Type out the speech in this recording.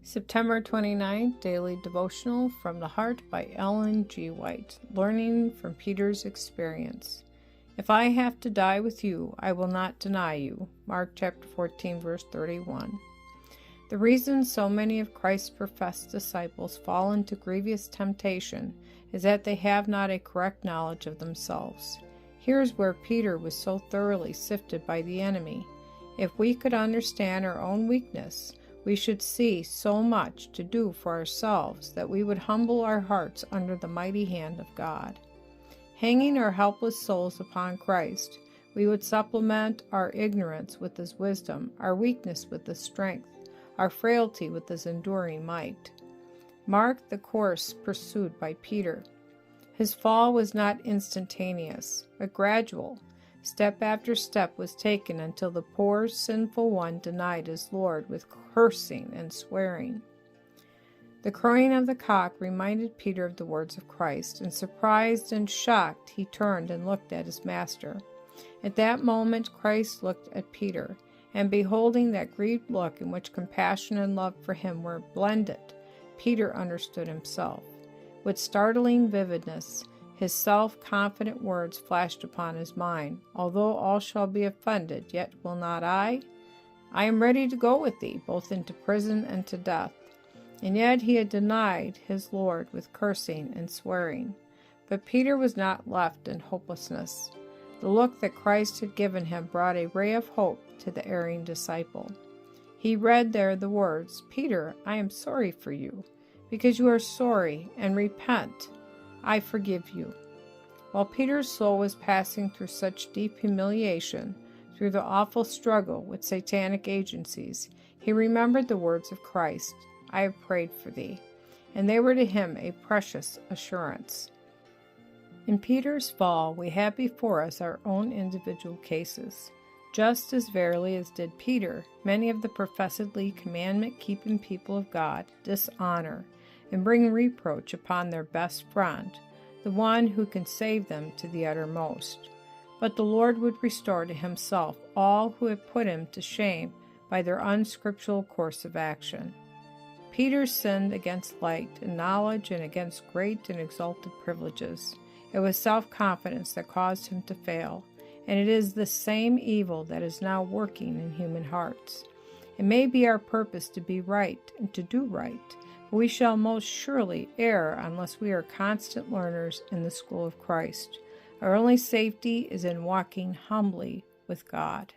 September 29th, Daily Devotional from the Heart by Ellen G. White, Learning from Peter's Experience. If I have to die with you, I will not deny you. Mark chapter 14, verse 31. The reason so many of Christ's professed disciples fall into grievous temptation is that they have not a correct knowledge of themselves. Here's where Peter was so thoroughly sifted by the enemy. If we could understand our own weakness, we should see so much to do for ourselves that we would humble our hearts under the mighty hand of God. Hanging our helpless souls upon Christ, we would supplement our ignorance with His wisdom, our weakness with His strength, our frailty with His enduring might. Mark the course pursued by Peter. His fall was not instantaneous, but gradual. Step after step was taken until the poor, sinful one denied his Lord with cursing and swearing. The crowing of the cock reminded Peter of the words of Christ, and surprised and shocked, he turned and looked at his master. At that moment Christ looked at Peter, and beholding that grieved look in which compassion and love for him were blended, Peter understood himself. With startling vividness, his self-confident words flashed upon his mind. Although all shall be offended, yet will not I. I am ready to go with thee, both into prison and to death. And yet he had denied his Lord with cursing and swearing. But Peter was not left in hopelessness. The look that Christ had given him brought a ray of hope to the erring disciple. He read there the words, "Peter, I am sorry for you, because you are sorry and repent. I forgive you." While Peter's soul was passing through such deep humiliation, through the awful struggle with satanic agencies, he remembered the words of Christ, "I have prayed for thee," and they were to him a precious assurance. In Peter's fall, we have before us our own individual cases. Just as verily as did Peter, many of the professedly commandment-keeping people of God dishonor and bring reproach upon their best friend, the one who can save them to the uttermost. But the Lord would restore to Himself all who have put Him to shame by their unscriptural course of action. Peter sinned against light and knowledge and against great and exalted privileges. It was self-confidence that caused him to fail, and it is the same evil that is now working in human hearts. It may be our purpose to be right and to do right, but we shall most surely err unless we are constant learners in the school of Christ. Our only safety is in walking humbly with God.